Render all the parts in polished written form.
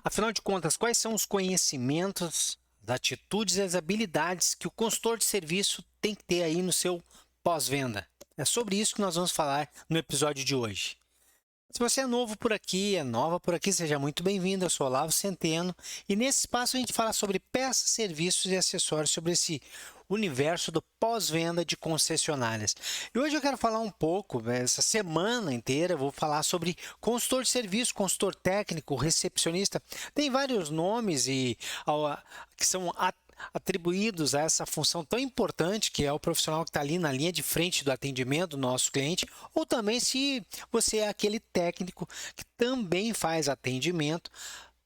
Afinal de contas, quais são os conhecimentos, as atitudes e as habilidades que o consultor de serviço tem que ter aí no seu pós-venda? É sobre isso que nós vamos falar no episódio de hoje. Se você é novo por aqui, é nova por aqui, seja muito bem-vindo. Eu sou Olavo Centeno e nesse espaço a gente fala sobre peças, serviços e acessórios sobre esse universo do pós-venda de concessionárias. E hoje eu quero falar um pouco, essa semana inteira, eu vou falar sobre consultor de serviço, consultor técnico, recepcionista. Tem vários nomes que são atribuídos a essa função tão importante que é o profissional que está ali na linha de frente do atendimento do nosso cliente, ou também se você é aquele técnico que também faz atendimento,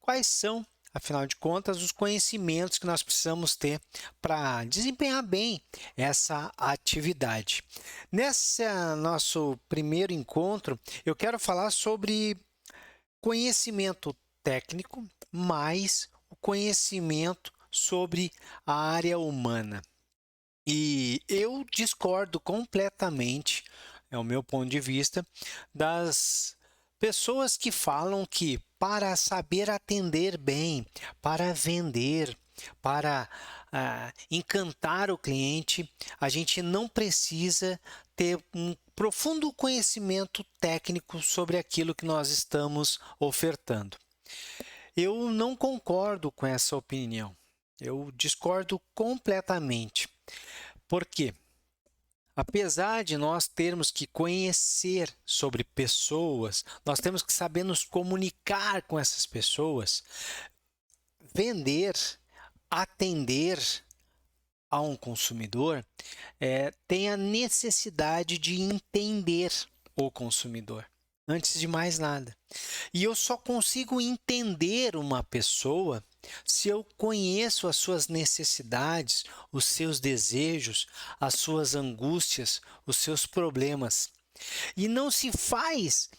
quais são, afinal de contas, os conhecimentos que nós precisamos ter para desempenhar bem essa atividade. Nesse nosso primeiro encontro, eu quero falar sobre conhecimento técnico mais o conhecimento sobre a área humana. E eu discordo completamente, é o meu ponto de vista, das pessoas que falam que para saber atender bem, para vender, para encantar o cliente, a gente não precisa ter um profundo conhecimento técnico sobre aquilo que nós estamos ofertando. Eu não concordo com essa opinião. Eu discordo completamente. Por quê? Apesar de nós termos que conhecer sobre pessoas, nós temos que saber nos comunicar com essas pessoas, vender, atender a um consumidor, tem a necessidade de entender o consumidor, antes de mais nada. E eu só consigo entender uma pessoa se eu conheço as suas necessidades, os seus desejos, as suas angústias, os seus problemas. E não se faz,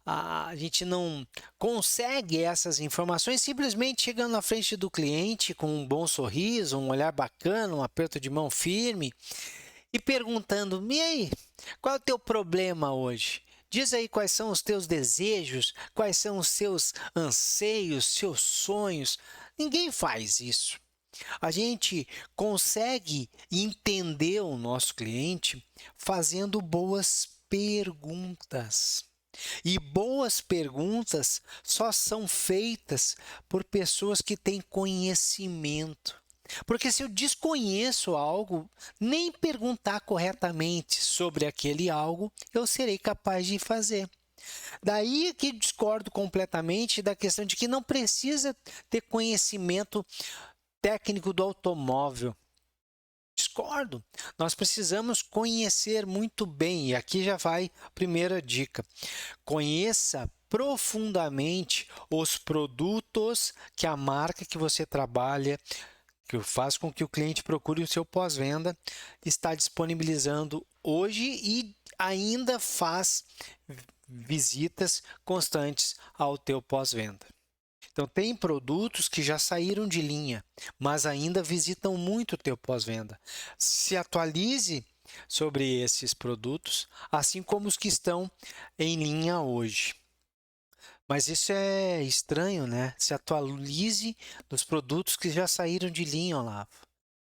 a gente não consegue essas informações simplesmente chegando na frente do cliente com um bom sorriso, um olhar bacana, um aperto de mão firme e perguntando: e aí, qual é o teu problema hoje? Diz aí quais são os teus desejos, quais são os seus anseios, seus sonhos. Ninguém faz isso. A gente consegue entender o nosso cliente fazendo boas perguntas. E boas perguntas só são feitas por pessoas que têm conhecimento. Porque se eu desconheço algo, nem perguntar corretamente sobre aquele algo, eu serei capaz de fazer. Daí que discordo completamente da questão de que não precisa ter conhecimento técnico do automóvel. Discordo. Nós precisamos conhecer muito bem, e aqui já vai a primeira dica. Conheça profundamente os produtos que a marca que você trabalha, que faz com que o cliente procure o seu pós-venda, está disponibilizando hoje e ainda faz visitas constantes ao teu pós-venda. Então, tem produtos que já saíram de linha, mas ainda visitam muito o teu pós-venda. Se atualize sobre esses produtos, assim como os que estão em linha hoje. Mas isso é estranho, né? Se atualize dos produtos que já saíram de linha, Olavo.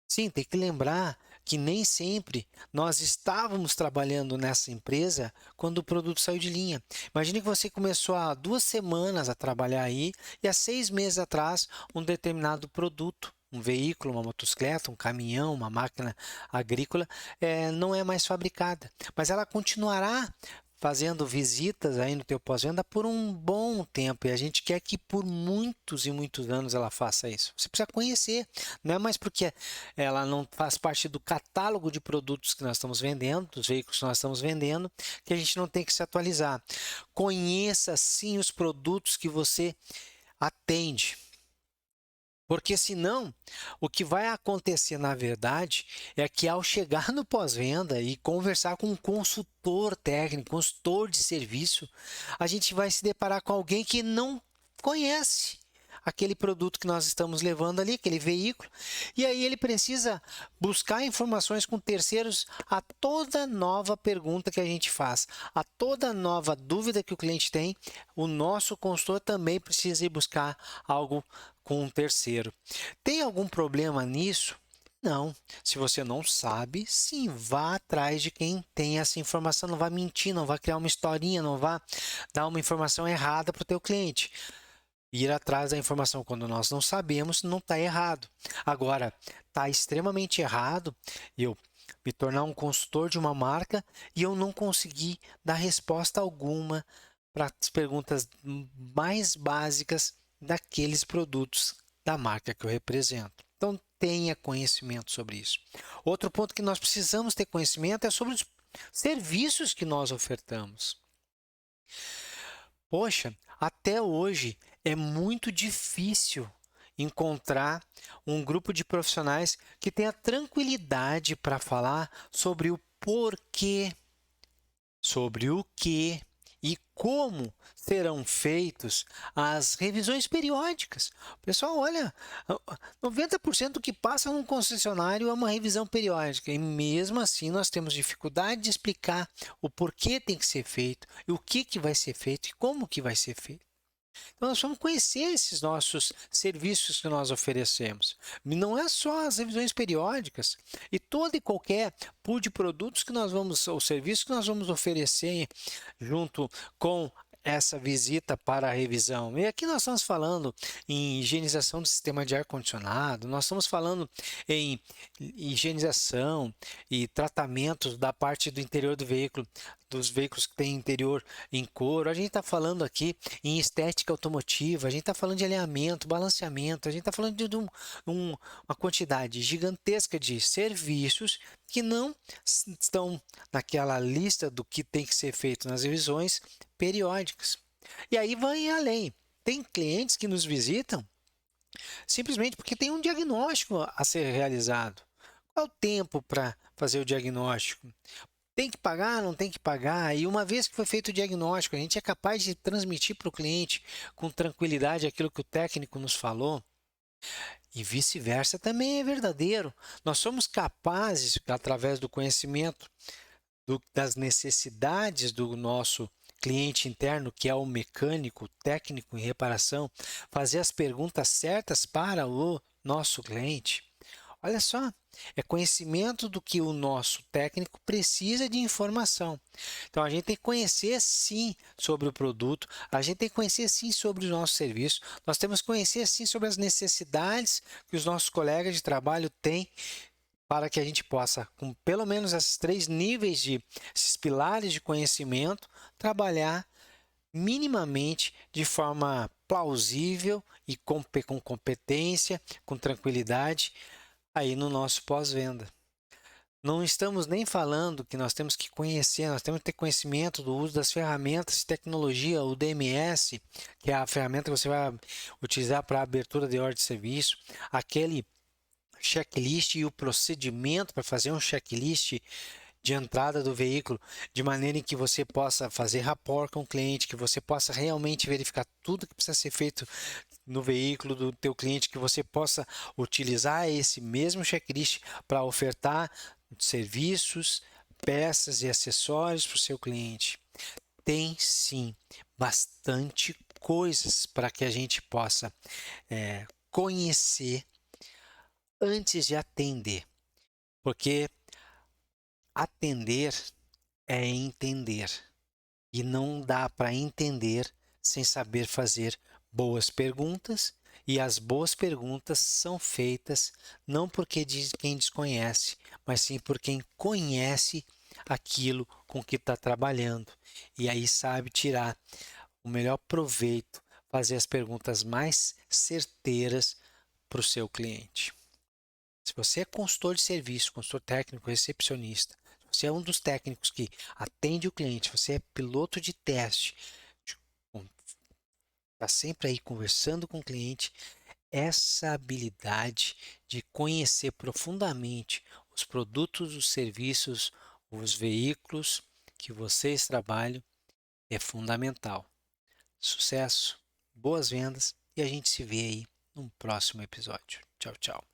Sim, tem que lembrar que nem sempre nós estávamos trabalhando nessa empresa quando o produto saiu de linha. Imagine que você começou há 2 semanas a trabalhar aí e há 6 meses atrás um determinado produto, um veículo, uma motocicleta, um caminhão, uma máquina agrícola, não é mais fabricada. Mas ela continuará fazendo visitas aí no teu pós-venda por um bom tempo e a gente quer que por muitos e muitos anos ela faça isso. Você precisa conhecer, não é mais porque ela não faz parte do catálogo de produtos que nós estamos vendendo, dos veículos que nós estamos vendendo, que a gente não tem que se atualizar. Conheça sim os produtos que você atende. Porque senão, o que vai acontecer na verdade é que ao chegar no pós-venda e conversar com um consultor técnico, consultor de serviço, a gente vai se deparar com alguém que não conhece aquele produto que nós estamos levando ali, aquele veículo, e aí ele precisa buscar informações com terceiros a toda nova pergunta que a gente faz, a toda nova dúvida que o cliente tem, o nosso consultor também precisa ir buscar algo com um terceiro. Tem algum problema nisso? Não. Se você não sabe, sim, vá atrás de quem tem essa informação. Não vá mentir, não vá criar uma historinha, não vá dar uma informação errada para o teu cliente. Ir atrás da informação quando nós não sabemos não está errado. Agora, está extremamente errado eu me tornar um consultor de uma marca e eu não conseguir dar resposta alguma para as perguntas mais básicas daqueles produtos da marca que eu represento. Então, tenha conhecimento sobre isso. Outro ponto que nós precisamos ter conhecimento é sobre os serviços que nós ofertamos. Poxa, até hoje é muito difícil encontrar um grupo de profissionais que tenha tranquilidade para falar sobre o porquê, sobre o que e como serão feitos as revisões periódicas. Pessoal, olha, 90% do que passa num concessionário é uma revisão periódica e mesmo assim nós temos dificuldade de explicar o porquê tem que ser feito, e o que vai ser feito e como que vai ser feito. Então, nós vamos conhecer esses nossos serviços que nós oferecemos. Não é só as revisões periódicas, e todo e qualquer pool de produtos que nós vamos, ou serviços que nós vamos oferecer junto com essa visita para a revisão. E aqui nós estamos falando em higienização do sistema de ar-condicionado, nós estamos falando em higienização e tratamento da parte do interior do veículo, dos veículos que têm interior em couro. A gente está falando aqui em estética automotiva, a gente está falando de alinhamento, balanceamento, a gente está falando de uma quantidade gigantesca de serviços que não estão naquela lista do que tem que ser feito nas revisões periódicas. E aí vai além. Tem clientes que nos visitam simplesmente porque tem um diagnóstico a ser realizado. Qual é o tempo para fazer o diagnóstico? Tem que pagar, não tem que pagar? E uma vez que foi feito o diagnóstico, a gente é capaz de transmitir para o cliente com tranquilidade aquilo que o técnico nos falou? E vice-versa também é verdadeiro. Nós somos capazes, através do conhecimento das necessidades do nosso cliente interno, que é o mecânico, técnico em reparação, fazer as perguntas certas para o nosso cliente. Olha só, é conhecimento do que o nosso técnico precisa de informação. Então, a gente tem que conhecer sim sobre o produto, a gente tem que conhecer sim sobre o nosso serviço, nós temos que conhecer sim sobre as necessidades que os nossos colegas de trabalho têm para que a gente possa, com pelo menos esses 3 níveis esses pilares de conhecimento, trabalhar minimamente de forma plausível e com competência, com tranquilidade, aí no nosso pós-venda. Não estamos nem falando que nós temos que conhecer, nós temos que ter conhecimento do uso das ferramentas de tecnologia, o DMS, que é a ferramenta que você vai utilizar para a abertura de ordem de serviço, aquele checklist e o procedimento para fazer um checklist de entrada do veículo, de maneira em que você possa fazer rapport com o cliente, que você possa realmente verificar tudo que precisa ser feito no veículo do teu cliente, que você possa utilizar esse mesmo checklist para ofertar serviços, peças e acessórios para o seu cliente. Tem sim bastante coisas para que a gente possa conhecer antes de atender, porque atender é entender e não dá para entender sem saber fazer boas perguntas, e as boas perguntas são feitas não porque diz quem desconhece, mas sim por quem conhece aquilo com que está trabalhando e aí sabe tirar o melhor proveito, fazer as perguntas mais certeiras para o seu cliente. Se você é consultor de serviço, consultor técnico, recepcionista, se você é um dos técnicos que atende o cliente, você é piloto de teste, está sempre aí conversando com o cliente, essa habilidade de conhecer profundamente os produtos, os serviços, os veículos que vocês trabalham é fundamental. Sucesso, boas vendas e a gente se vê aí num próximo episódio. Tchau, tchau.